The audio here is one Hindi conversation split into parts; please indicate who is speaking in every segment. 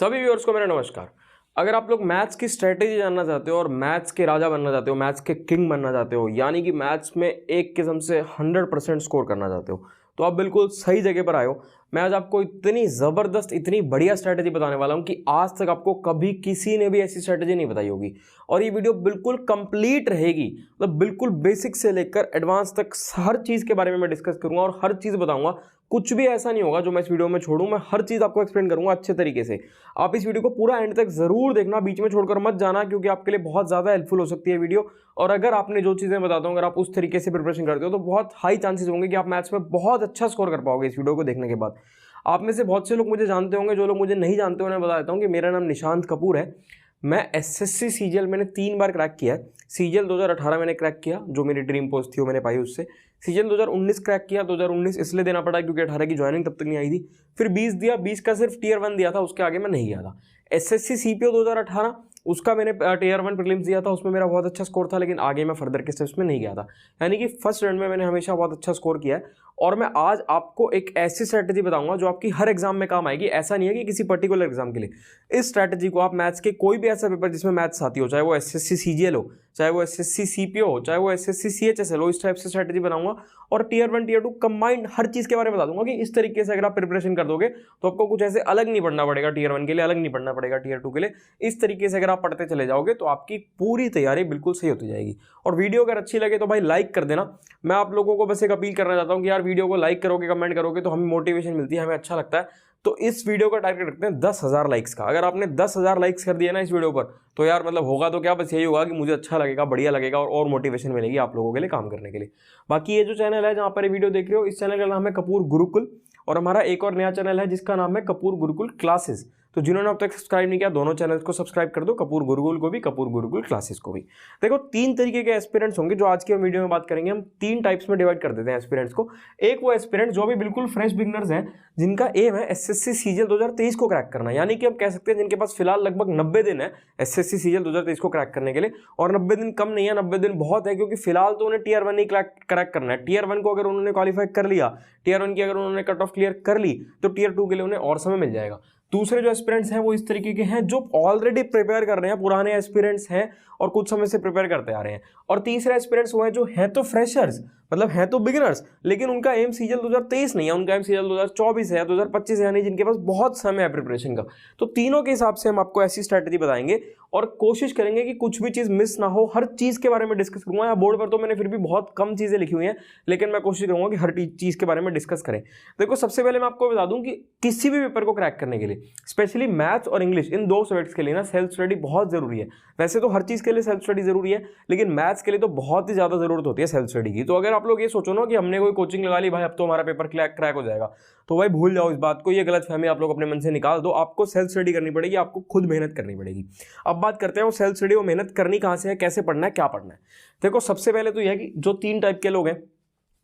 Speaker 1: सभी व्यूअर्स को मेरा नमस्कार। अगर आप लोग मैथ्स की स्ट्रेटेजी जानना चाहते हो और मैथ्स के राजा बनना चाहते हो, मैथ्स के किंग बनना चाहते हो, यानी कि मैथ्स में एक किस्म से 100% स्कोर करना चाहते हो, तो आप बिल्कुल सही जगह पर आए हो। मैं आज आपको इतनी ज़बरदस्त, इतनी बढ़िया स्ट्रेटेजी बताने वाला हूं कि आज तक आपको कभी किसी ने भी ऐसी स्ट्रेटेजी नहीं बताई होगी। और ये वीडियो बिल्कुल कंप्लीट रहेगी, मतलब बिल्कुल बेसिक से लेकर एडवांस तक हर चीज़ के बारे में मैं डिस्कस करूंगा और हर चीज़ बताऊंगा। कुछ भी ऐसा नहीं होगा जो मैं इस वीडियो में छोड़ूं, मैं हर चीज़ आपको एक्सप्लेन करूंगा अच्छे तरीके से। आप इस वीडियो को पूरा एंड तक ज़रूर देखना, बीच में छोड़कर मत जाना, क्योंकि आपके लिए बहुत ज़्यादा हेल्पफुल हो सकती है वीडियो। और अगर आपने जो चीज़ें बताता हूं, अगर आप उस तरीके से प्रिपरेशन करते हो तो बहुत हाई चांसेस होंगे कि आप मैथ्स में बहुत अच्छा स्कोर कर पाओगे इस वीडियो को देखने के बाद। आप में से बहुत से लोग मुझे जानते होंगे, जो लोग मुझे नहीं जानते उन्हें बता देता हूँ कि मेरा नाम निशांत कपूर है। मैं एसएससी सीजीएल मैंने 3 बार क्रैक किया है। सीजीएल 2018 मैंने क्रैक किया, जो मेरी ड्रीम पोस्ट थी वो मैंने पाई उससे। सीजीएल 2019 क्रैक किया, 2019 इसलिए देना पड़ा क्योंकि 18 की ज्वाइनिंग तब तक नहीं आई थी। फिर 20 दिया, 20 का सिर्फ टियर 1 दिया था, उसके आगे मैं नहीं गया था। एसएससी सीपीओ 2018 उसका मैंने टियर 1 प्रीलिम्स दिया था, उसमें मेरा बहुत अच्छा स्कोर था, लेकिन आगे मैं फर्दर के स्टेप्स में नहीं गया था। यानी कि फर्स्ट राउंड में मैंने हमेशा बहुत अच्छा स्कोर किया है। और मैं आज आपको एक ऐसी स्ट्रैटेजी बताऊंगा जो आपकी हर एग्जाम में काम आएगी। ऐसा नहीं है कि किसी पर्टिकुलर एग्जाम के लिए। इस स्ट्रैटेजी को आप मैथ्स के कोई भी ऐसा पेपर जिसमें मैथ्स आती हो, चाहे वो एसएससी सीजीएल हो, चाहे वो एसएससी सीपीओ हो, चाहे वो एसएससी सीएचएसएल हो, इस टाइप से स्ट्रैटेजी बनाऊंगा। और टियर 1 टियर 2 कंबाइंड हर चीज़ के बारे में बता दूंगा कि इस तरीके से अगर आप प्रिपरेशन कर दोगे तो आपको कुछ ऐसे अलग नहीं पढ़ना पड़ेगा, टियर 1 के लिए अलग नहीं पढ़ना पड़ेगा, टियर 2 के लिए। इस तरीके से अगर आप पढ़ते चले जाओगे तो आपकी पूरी तैयारी बिल्कुल सही होती जाएगी। और वीडियो अगर अच्छी लगे तो भाई लाइक कर देना। मैं आप लोगों को बस एक अपील करना चाहता हूँ कि यार वीडियो को लाइक करोगे, कमेंट करोगे तो हमें मोटिवेशन मिलती है, हमें अच्छा लगता है। तो इस वीडियो का टारगेट रखते हैं 10,000 लाइक्स का। अगर आपने 10,000 लाइक्स कर दिया ना इस वीडियो पर, तो यार मतलब होगा तो क्या, बस यही होगा कि मुझे अच्छा लगेगा, बढ़िया लगेगा और मोटिवेशन मिलेगी आप लोगों के लिए काम करने के लिए। बाकी ये जो चैनल है जहाँ पर ये वीडियो देख रहे हो, इस चैनल का नाम है कपूर गुरुकुल। और हमारा एक और नया चैनल है जिसका नाम है कपूर गुरुकुल क्लासेस। तो जिन्होंने अब तक सब्सक्राइब नहीं किया, दोनों चैनल्स को सब्सक्राइब कर दो, कपूर गुरुकुल को भी, कपूर गुरुकुल क्लासेस को भी। देखो 3 तरीके के एस्पिरेंट्स होंगे जो आज की वीडियो में बात करेंगे। हम 3 टाइप्स में डिवाइड कर देते हैं एस्पिरेंट्स को। एक वो एस्पिरेंट जो भी बिल्कुल फ्रेश बिगनर्स हैं, जिनका एम है एसएससी सीजीएल 2023 को क्रैक करना, यानी कि हम कह सकते हैं जिनके पास फिलहाल लगभग 90 दिन है एसएससी सीजीएल 2023 को क्रैक करने के लिए। और 90 दिन कम नहीं है, 90 दिन बहुत है, क्योंकि फिलहाल तो उन्हें टियर 1 ही क्रैक करना है। टियर 1 को अगर उन्होंने क्वालिफाई कर लिया, टियर 1 की अगर उन्होंने कट ऑफ क्लियर कर ली, तो टियर 2 के लिए उन्हें और समय मिल जाएगा। दूसरे जो एस्पिरेंट्स हैं वो इस तरीके के हैं जो ऑलरेडी प्रिपेयर कर रहे हैं, पुराने एस्पिरेंट्स हैं और कुछ समय से प्रिपेयर करते आ रहे हैं। और तीसरे एस्पिरेंट्स वो हैं जो हैं तो फ्रेशर्स, मतलब हैं तो बिगिनर्स, लेकिन उनका एम सीजीएल 2023 नहीं है, उनका एम सीजीएल 2024 है, 2025 है, यानी जिनके पास बहुत समय है प्रिपरेशन का। तो तीनों के हिसाब से हम आपको ऐसी स्ट्रैटेजी बताएंगे और कोशिश करेंगे कि कुछ भी चीज़ मिस ना हो। हर चीज़ के बारे में डिस्कस करूंगा। यहाँ बोर्ड पर तो मैंने फिर भी बहुत कम चीज़ें लिखी हुई हैं, लेकिन मैं कोशिश करूंगा कि हर चीज़ के बारे में डिस्कस करें। देखो सबसे पहले मैं आपको बता दूं कि किसी भी पेपर को क्रैक करने के लिए, स्पेशली मैथ्स और इंग्लिश, इन 2 सब्जेक्ट्स के लिए ना सेल्फ स्टडी बहुत जरूरी है। वैसे तो हर चीज़ के लिए सेल्फ स्टडी जरूरी है, लेकिन मैथ्स के लिए तो बहुत ही ज़्यादा जरूरत होती है सेल्फ स्टडी की। तो अगर आप लोग ये सोचो ना कि हमने कोई कोचिंग लगा ली, भाई अब तो हमारा पेपर क्रैक हो जाएगा, तो भाई भूल जाओ इस बात को। ये गलत फहमी आप लोग अपने मन से निकाल दो। आपको सेल्फ स्टडी करनी पड़ेगी, आपको खुद मेहनत करनी पड़ेगी। अब बात करते हैं वो सेल्फ स्टडी, वो मेहनत करनी कहाँ से है, कैसे पढ़ना है, क्या पढ़ना है। देखो सबसे पहले तो यह है कि जो 3 टाइप के लोग हैं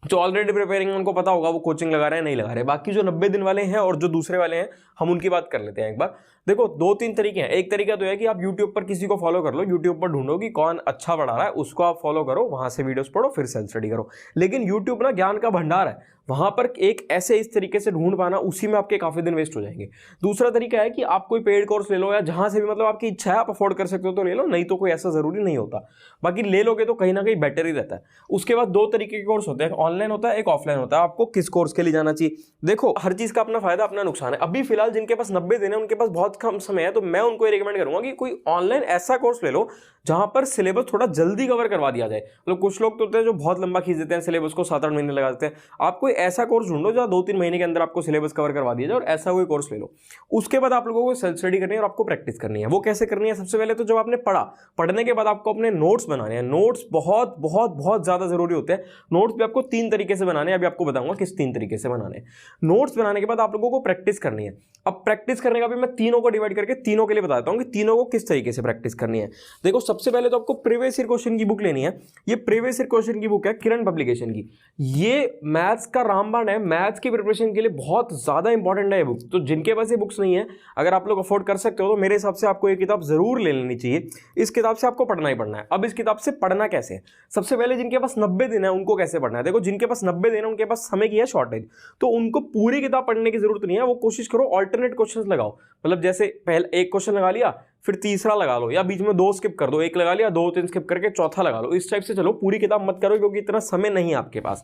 Speaker 1: जो ऑलरेडी प्रिपेयरिंग, उनको पता होगा वो कोचिंग लगा रहे हैं नहीं लगा रहे। बाकी जो 90 दिन वाले हैं और जो दूसरे वाले हैं, हम उनकी बात कर लेते हैं एक बार। देखो 2-3 तरीके हैं। एक तरीका तो है कि आप यूट्यूब पर किसी को फॉलो कर लो, यूट्यूब पर ढूंढो कि कौन अच्छा पढ़ा रहा है, उसको आप फॉलो करो, वहां से वीडियोस पढ़ो, फिर सेल्फ स्टडी करो। लेकिन यूट्यूब ना ज्ञान का भंडार है, वहां पर एक ऐसे इस तरीके से ढूंढ पाना, उसी में आपके काफी दिन वेस्ट हो जाएंगे। दूसरा तरीका है कि आप कोई पेड कोर्स ले लो, या जहां से भी मतलब आपकी इच्छा है, आप अफोर्ड कर सकते हो तो ले लो, नहीं तो कोई ऐसा जरूरी नहीं होता। बाकी ले लोगे तो कहीं ना कहीं बेटर ही रहता है। उसके बाद 2 तरीके के कोर्स होते हैं, ऑनलाइन होता है, एक ऑफलाइन होता है। आपको किस कोर्स के लिए जाना चाहिए, देखो हर चीज का अपना फायदा अपना नुकसान है। अभी फिलहाल जिनके पास 90 दिन है, उनके पास बहुत कम समय है, तो मैं उनको ये रिकमेंड करूंगा कि कोई ऑनलाइन ऐसा कोर्स ले लो जहां पर सिलेबस थोड़ा जल्दी कवर करवा दिया जाए। मतलब कुछ लोग तो होते हैं जो बहुत लंबा खींच देते हैं सिलेबस को, 7-8 महीने लगा देते हैं। आप कोई ऐसा कोर्स ढूंढो जहां 2-3 महीने के अंदर आपको सिलेबस कवर करवा दिया जाए, और ऐसा कोई कोर्स ले लो। उसके बाद आप लोगों को सेल्फ स्टडी करनी है और आपको प्रैक्टिस करनी है। वो कैसे करनी है, सबसे पहले तो जब आपने पढ़ने के बाद आपको अपने नोट्स बनाने हैं। नोट्स बहुत बहुत बहुत ज्यादा जरूरी होते हैं। नोट्स भी आपको 3 तरीके से बनाने हैं, अभी आपको बताऊंगा किस 3 तरीके से बनाने हैं। नोट्स बनाने के बाद आप लोगों को प्रैक्टिस करनी है। अब प्रैक्टिस करने का भी मैं तीनों को डिवाइड करके तीनों के लिए बताता हूं कि तीनों को किस तरीके से प्रैक्टिस करनी है। देखो सबसे पहले तो आपको प्रीवियस ईयर क्वेश्चन की बुक लेनी है। ये प्रीवियस ईयर क्वेश्चन की बुक है किरण पब्लिकेशन की। ये मैथ्स का रामबाण है, मैथ्स की प्रिपरेशन के लिए बहुत ज्यादा इंपॉर्टेंट है ये बुक। तो जिनके पास ये बुक्स नहीं है, अगर आप लोग अफोर्ड कर सकते हो, तो मेरे हिसाब से आपको ये किताब जरूर ले लेनी चाहिए। इस किताब से आपको पढ़ना ही पढ़ना है। अब इस किताब से पढ़ना कैसे है, सबसे पहले जिनके पास 90 दिन है उनको कैसे पढ़ना है। देखो जिनके पास 90 दिन है उनके पास समय की है शॉर्टेज, तो उनको पूरी किताब पढ़ने की जरूरत नहीं है। वो कोशिश करो ऑल्टरनेट क्वेश्चंस लगाओ, मतलब जैसे पहले एक क्वेश्चन लगा लिया, फिर तीसरा लगा लो, या बीच में 2 स्किप कर दो, एक लगा लिया, 2 3 स्किप करके चौथा लगा लो। इस टाइप से चलो, पूरी किताब मत करो क्योंकि इतना समय नहीं है आपके पास।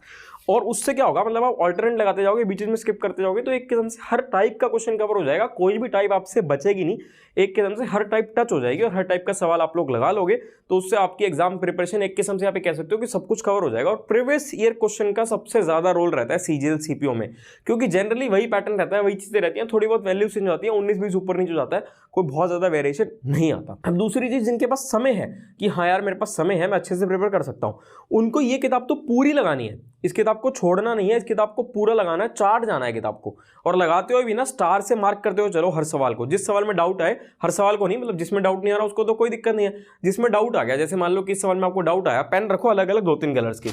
Speaker 1: और उससे क्या होगा, मतलब आप ऑल्टरनेट लगाते जाओगे, बीच में स्किप करते जाओगे, तो एक किस्म से हर टाइप का क्वेश्चन कवर हो जाएगा, कोई भी टाइप आपसे बचेगी नहीं, एक किस्म से हर टाइप टच हो जाएगी और हर टाइप का सवाल आप लोग लगा लोगे, तो उससे आपकी एग्जाम प्रिपरेशन एक किस्म से आप कह सकते हो कि सब कुछ कवर हो जाएगा। और प्रीवियस ईयर क्वेश्चन का सबसे ज्यादा रोल रहता है सीजीएल सीपीओ में, क्योंकि जनरली वही पैटर्न रहता है, वही चीजें रहती हैं, थोड़ी बहुत वैल्यू चेंज होती है, 19-20 ऊपर नीचे हो जाता है, कोई बहुत ज्यादा वेरिएशन नहीं आता। अब दूसरी चीज, जिनके पास समय है कि हाँ यार मेरे पास समय है, मैं अच्छे से प्रिपेयर कर सकता हूं, उनको ये किताब तो पूरी लगानी है, इस किताब को छोड़ना नहीं है, इस किताब को पूरा लगाना है, चार्ट जाना है किताब को, और लगाते हुए भी ना स्टार से मार्क करते हुए चलो हर सवाल को। जिस सवाल में डाउट आए, हर सवाल को नहीं, मतलब जिसमें डाउट नहीं आ रहा उसको तो कोई दिक्कत नहीं है, जिसमें डाउट आ गया, जैसे मान लो कि इस सवाल में आपको डाउट आया, पेन रखो अलग अलग 2-3 कलर्स की,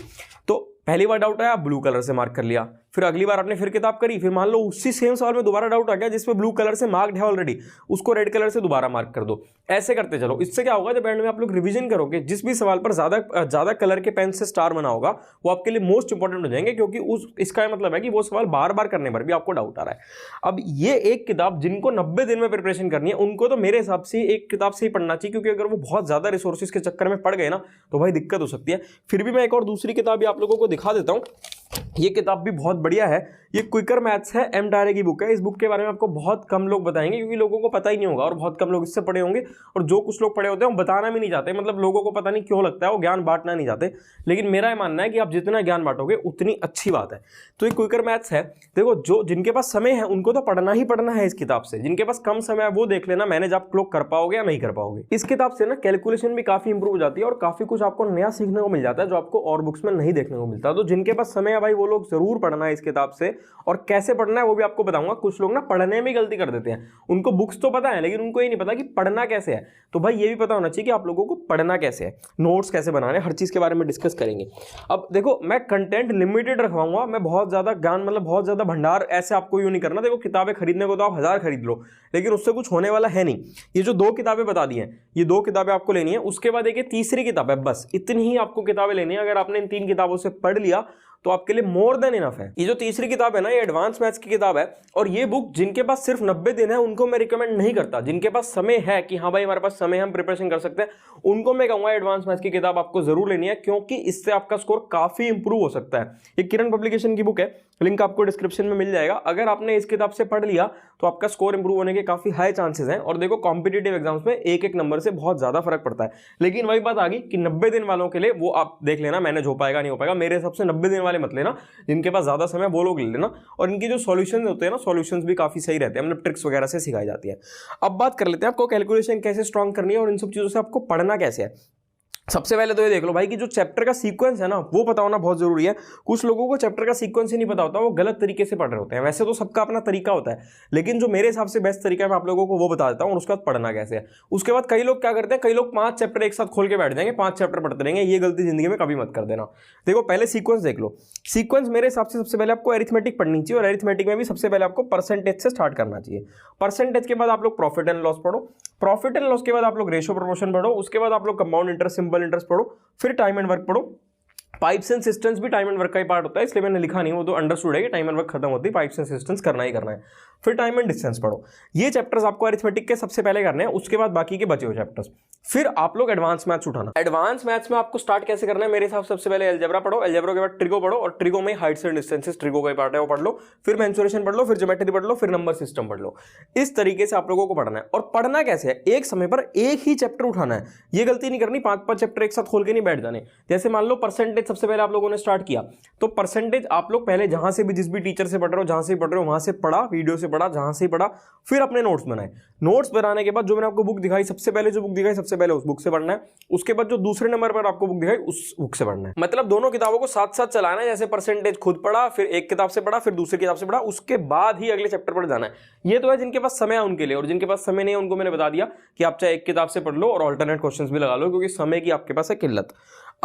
Speaker 1: तो पहली बार डाउट आया, ब्लू कलर से मार्क कर लिया, फिर अगली बार आपने फिर किताब करी, फिर मान लो उसी सेम सवाल में दोबारा डाउट आ गया जिसमें ब्लू कलर से मार्क्ड है ऑलरेडी, उसको रेड कलर से दोबारा मार्क कर दो। ऐसे करते चलो। इससे क्या होगा, जब एंड में आप लोग रिवीजन करोगे, जिस भी सवाल पर ज्यादा कलर के पेन से स्टार बना होगा वो आपके लिए मोस्ट इंपॉर्टेंट हो जाएंगे, क्योंकि इसका मतलब है कि वो सवाल बार बार करने पर भी आपको डाउट आ रहा है। अब ये एक किताब जिनको 90 दिन में प्रिपरेशन करनी है, उनको तो मेरे हिसाब से एक किताब से ही पढ़ना चाहिए, क्योंकि अगर वो बहुत ज्यादा रिसोर्सेज के चक्कर में पड़ गए ना तो भाई दिक्कत हो सकती है। फिर भी मैं एक और दूसरी किताब भी आप लोगों को दिखा देता हूं, ये किताब भी बहुत बढ़िया है, ये क्विकर मैथ्स है, एम टारे की बुक है। इस बुक के बारे में आपको बहुत कम लोग बताएंगे, क्योंकि लोगों को पता ही नहीं होगा, और बहुत कम लोग इससे पढ़े होंगे, और जो कुछ लोग पढ़े होते हैं वो बताना भी नहीं चाहते, मतलब लोगों को पता नहीं क्यों लगता है वो ज्ञान बांटना नहीं चाहते। लेकिन मेरा ये मानना है कि आप जितना ज्ञान बांटोगे उतनी अच्छी बात है। तो ये क्विकर मैथ्स है, देखो जो जिनके पास समय है उनको तो पढ़ना ही पढ़ना है इस किताब से, जिनके पास कम समय है वो देख लेना मैनेज आप लोग कर पाओगे या नहीं कर पाओगे। इस किताब से ना कैलकुलेशन भी काफी इंप्रूव हो जाती है, और काफी कुछ आपको नया सीखने को मिल जाता है जो आपको और बुक्स में नहीं देखने को मिलता। तो जिनके पास समय है भाई वो लोग जरूर पढ़ना है इस किताब से, और कैसे पढ़ना है वो भी आपको बताऊंगा। कुछ लोग ना पढ़ने में गलती कर देते हैं, उनको बुक्स तो पता है लेकिन उनको ये नहीं पता कि पढ़ना कैसे है। तो भाई ये भी पता होना चाहिए कि आप लोगों को पढ़ना कैसे है, नोट्स कैसे बनाने, हर चीज के बारे में डिस्कस करेंगे। अब देखो मैं कंटेंट लिमिटेड रखवाऊंगा, मैं बहुत ज्यादा ज्ञान मतलब बहुत ज्यादा भंडार ऐसे आपको यूं नहीं करना। देखो किताबें खरीदने को तो आप 1000 खरीद लो, लेकिन उससे कुछ होने वाला है नहीं। ये जो 2 किताबें बता दी हैं, ये 2 किताबें आपको लेनी है, उसके बाद एक तीसरी किताब है, बस इतनी ही आपको किताबें लेनी है। अगर आपने इन 3 किताबों से पढ़ लिया तो आपके लिए मोर देन इनफ है। ये जो तीसरी किताब है ना, ये एडवांस मैथ्स की किताब है, और ये बुक जिनके पास सिर्फ 90 दिन है उनको मैं रिकमेंड नहीं करता। जिनके पास समय है कि हाँ भाई हमारे पास समय है, हम प्रिपरेशन कर सकते हैं, उनको मैं कहूंगा एडवांस मैथ्स की किताब आपको जरूर लेनी है, क्योंकि इससे आपका स्कोर काफी इंप्रूव हो सकता है। ये किरण पब्लिकेशन की बुक है, लिंक आपको डिस्क्रिप्शन में मिल जाएगा। अगर आपने इस किताब से पढ़ लिया तो आपका स्कोर इंप्रूव होने के काफी हाई चांसेस हैं। और देखो कॉम्पिटिटिव एग्जाम्स में एक नंबर से बहुत ज्यादा फर्क पड़ता है, लेकिन वही बात आ गई कि 90 दिन वालों के लिए वो आप देख लेना मैनेज हो पाएगा नहीं हो पाएगा। मेरे हिसाब से 90 दिन वाले मत लेना, जिनके पास ज्यादा समय वो लोग ले लेना। और इनके जो सॉल्यूशंस होते हैं ना, सॉल्यूशंस भी काफी सही रहते हैं, मतलब ट्रिक्स वगैरह से सिखाई जाती है। अब बात कर लेते हैं आपको कैलकुलेशन कैसे स्ट्रॉन्ग करनी है और इन सब चीजों से आपको पढ़ना कैसे है। सबसे पहले तो ये देख लो भाई कि जो चैप्टर का सीक्वेंस है ना वो पता होना बहुत जरूरी है। कुछ लोगों को चैप्टर का सीक्वेंस ही नहीं पता होता, वो गलत तरीके से पढ़ रहे होते हैं। वैसे तो सबका अपना तरीका होता है, लेकिन जो मेरे हिसाब से बेस्ट तरीका है मैं आप लोगों को वो बता देता हूँ, और उसके बाद पढ़ना कैसे है। उसके बाद कई लोग क्या करते हैं, कई लोग 5 चैप्टर एक साथ खोल के बैठ जाएंगे, 5 चैप्टर पढ़ते रहेंगे। ये गलती जिंदगी में कभी मत कर देना। देखो पहले सीक्वेंस देख लो। सीक्वेंस मेरे हिसाब से सबसे पहले आपको अरिथमेटिक पढ़नी चाहिए, और अरिथमेटिक में भी सबसे पहले आपको परसेंटेज से स्टार्ट करना चाहिए। परसेंटेज के बाद आप लोग प्रॉफिट एंड लॉस पढ़ो, प्रॉफिट एंड लॉस के बाद आप लोग रेशियो प्रोपोर्शन पढ़ो, उसके बाद आप लोग कंपाउंड इंटरेस्ट, सिंपल इंटरेस्ट पढ़ो, फिर टाइम एंड वर्क पढ़ो। पाइप्स एंड सिस्टम्स भी टाइम एंड वर्क का ही पार्ट होता है, इसलिए मैंने लिखा नहीं, वो तो अंडरस्टूड है कि टाइम एंड वर्क खत्म होती है, पाइप्स एंड सिस्टम्स करना ही करना है। फिर टाइम एंड डिस्टेंस पढ़ो। ये चैप्टर्स आपको अरिथमेटिक के सबसे पहले करने हैं, उसके बाद बाकी के बचे हुए चैप्टर्स। फिर आप लोग एडवांस मैथ्स उठाना। एडवांस मैथ्स में आपको स्टार्ट कैसे करना है, मेरे हिसाब से सबसे पहले अलजेब्रा पढ़ो, अलजेब्रा के बाद ट्रिगो पढ़ो, और ट्रिगो में हाइट्स एंड डिस्टेंसेस ट्रिगो का ही पार्ट है वो पढ़ लो। फिर मेंसुरेशन पढ़ लो, फिर ज्योमेट्री पढ़ लो, फिर नंबर सिस्टम पढ़ लो। इस तरीके से आप लोगों को पढ़ना है। और पढ़ना कैसे है, एक समय पर एक ही चैप्टर उठाना है। ये गलती नहीं करनी 5-5 चैप्टर एक साथ खोल के नहीं बैठ जाने। जैसे मान लो परसेंटेज सबसे पहले आप लोगों ने स्टार्ट किया, तो परसेंटेज आप लोग पहले जहां से भी जिस भी टीचर से पढ़ रहे हो, जहां से पढ़ रहे हो वहां से पढ़ा, वीडियो से पढ़ा, जहां से पढ़ा, फिर अपने नोट्स बनाए। नोट्स बनाने के बाद जो मैंने आपको बुक दिखाई सबसे पहले, जो बुक दिखाई सबसे पहले उस बुक से पढ़ना है। उसके बाद जो दूसरे नंबर पर आपको बुक दिखाई उस बुक से पढ़ना है। मतलब दोनों किताबों को साथ साथ चलाना है। जैसे परसेंटेज खुद पढ़ा, फिर एक किताब से पढ़ा, फिर दूसरी किताब से पढ़ा, उसके बाद ही अगले चैप्टर पर जाना है। ये तो है जिनके पास समय है उनके लिए, और जिनके पास समय नहीं है उनको मैंने बता दिया कि आप चाहे एक किताब से पढ़ लो और ऑल्टरनेट क्वेश्चंस भी लगा लो, क्योंकि समय की आपके पास है किल्लत।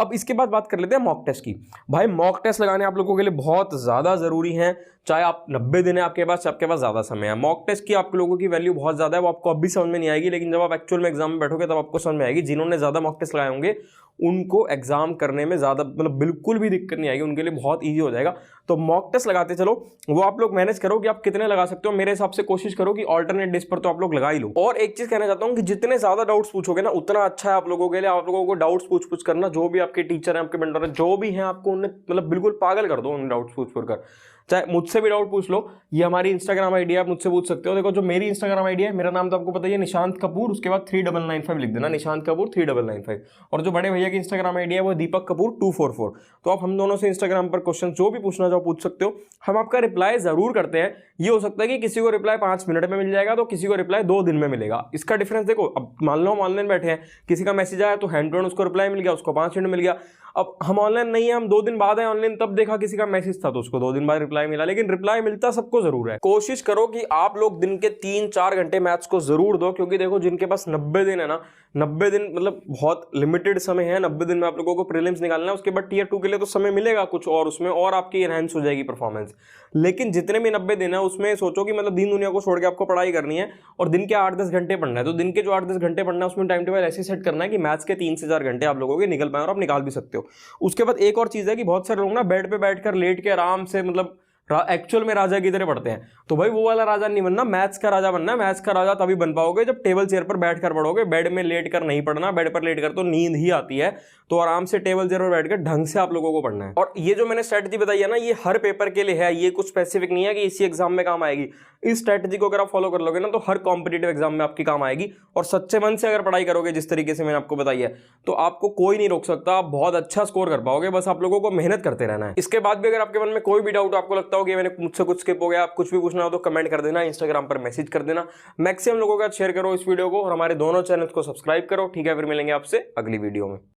Speaker 1: अब इसके बाद बात कर लेते हैं मॉक टेस्ट की। भाई मॉक टेस्ट लगाने आप लोगों के लिए बहुत ज्यादा जरूरी है, चाहे आप 90 दिन है आपके पास ज़्यादा समय है। मॉक टेस्ट की आप लोगों की वैल्यू बहुत ज़्यादा है, वो आपको अभी समझ में नहीं आएगी, लेकिन जब आप एक्चुअल में एग्जाम में बैठोगे तब आपको समझ में आएगी। जिन्होंने ज़्यादा मॉक टेस्ट लगाए होंगे उनको एग्जाम करने में ज़्यादा मतलब बिल्कुल भी दिक्कत नहीं आएगी, उनके लिए बहुत ईजी हो जाएगा। तो मॉक टेस्ट लगाते चलो, वो आप लोग मैनेज करो कि आप कितने लगा सकते हो। मेरे हिसाब से कोशिश करो कि ऑल्टरनेट डेज पर तो आप लोग लगा ही लो। और एक चीज़ कहना चाहता हूँ कि जितने ज़्यादा डाउट्स पूछोगे ना उतना अच्छा है आप लोगों के लिए। आप लोगों को डाउट्स पूछ करना, जो भी आपके टीचर हैं, आपके मेंटर हैं, जो भी हैं, आपको उन्हें मतलब बिल्कुल पागल कर दो उन डाउट्स पूछ कर। चाहे मुझसे भी डाउट पूछ लो, ये हमारी इंस्टाग्राम आईडी है, आप मुझसे पूछ सकते हो। देखो जो मेरी इंस्टाग्राम आईडी है, मेरा नाम तो आपको पता ही है, निशांत कपूर, उसके बाद 3995 लिख देना, निशांत कपूर 3995। और जो बड़े भैया की इंस्टाग्राम आईडी है वो दीपक कपूर 244। तो आप हम दोनों से इंस्टाग्राम पर क्वेश्चन जो भी पूछना चाहो पूछ सकते हो, हम आपका रिप्लाई जरूर करते हैं। ये हो सकता है कि किसी को रिप्लाई 5 मिनट में मिल जाएगा तो किसी को रिप्लाई 2 दिन में मिलेगा। इसका डिफरेंस देखो, अब मान लो हम ऑनलाइन बैठे हैं, किसी का मैसेज आया तो हैंड टू हैंड उसको रिप्लाई मिल गया, उसको 5 मिनट मिल गया। अब हम ऑनलाइन नहीं है, हम 2 दिन बाद है ऑनलाइन, तब देखा किसी का मैसेज था तो उसको 2 दिन बाद रिप्लाई मिला, लेकिन रिप्लाई मिलता सबको जरूर है। कोशिश करो कि आप लोग दिन के 3-4 घंटे मैथ्स को जरूर दो, क्योंकि देखो जिनके पास 90 दिन है ना, 90 दिन मतलब बहुत लिमिटेड समय है। 90 दिन में आप लोगों को प्रीलिम्स निकालना है, उसके बाद टीयर 2 के लिए तो समय मिलेगा कुछ और, उसमें और आपकी एनहांस हो जाएगी परफॉर्मेंस। लेकिन जितने भी 90 दिन है उसमें सोचो कि मतलब दिन दुनिया को छोड़ के आपको पढ़ाई करनी है और दिन के 8-10 घंटे पढ़ना है। तो दिन के जो 8-10 घंटे पढ़ना है उसमें टाइम टेबल ऐसे सेट करना है कि मैथ्स के 3 से 4 घंटे आप लोगों के निकल पाए, और आप निकाल भी सकते हो। उसके बाद एक और चीज है कि बहुत सारे लोग ना बेड पे बैठकर लेट के आराम से मतलब एक्चुअल में राजा की तरह पढ़ते हैं। तो भाई वो वाला राजा नहीं बनना, मैथ्स का राजा बनना है। मैथ्स का राजा तभी बन पाओगे जब टेबल चेयर पर बैठकर पढ़ोगे। बेड में लेट कर नहीं पढ़ना, बेड पर लेट कर तो नींद ही आती है। तो आराम से टेबल चेयर पर बैठकर ढंग से आप लोगों को पढ़ना है। और ये जो मैंने स्ट्रेटजी बताई है ना, ये हर पेपर के लिए है, ये कुछ स्पेसिफिक नहीं है कि इसी एग्जाम में काम आएगी। इस स्ट्रेटजी को अगर आप फॉलो कर लोगे ना तो हर कॉम्पिटेटिव एग्जाम में आपकी काम आएगी। और सच्चे मन से अगर पढ़ाई करोगे जिस तरीके से मैंने आपको बताई है, तो आपको कोई नहीं रोक सकता, आप बहुत अच्छा स्कोर कर पाओगे। बस आप लोगों को मेहनत करते रहना है। इसके बाद भी अगर आपके मन में कोई भी डाउट आपको लगता हो कि मैंने मुझसे कुछ स्किप हो गया, आप कुछ भी पूछना हो तो कमेंट कर देना, इंस्टाग्राम पर मैसेज कर देना। मैक्सिमम लोगों का शेयर करो इस वीडियो को और हमारे दोनों चैनल को सब्सक्राइब करो। ठीक है, फिर मिलेंगे आपसे अगली वीडियो में।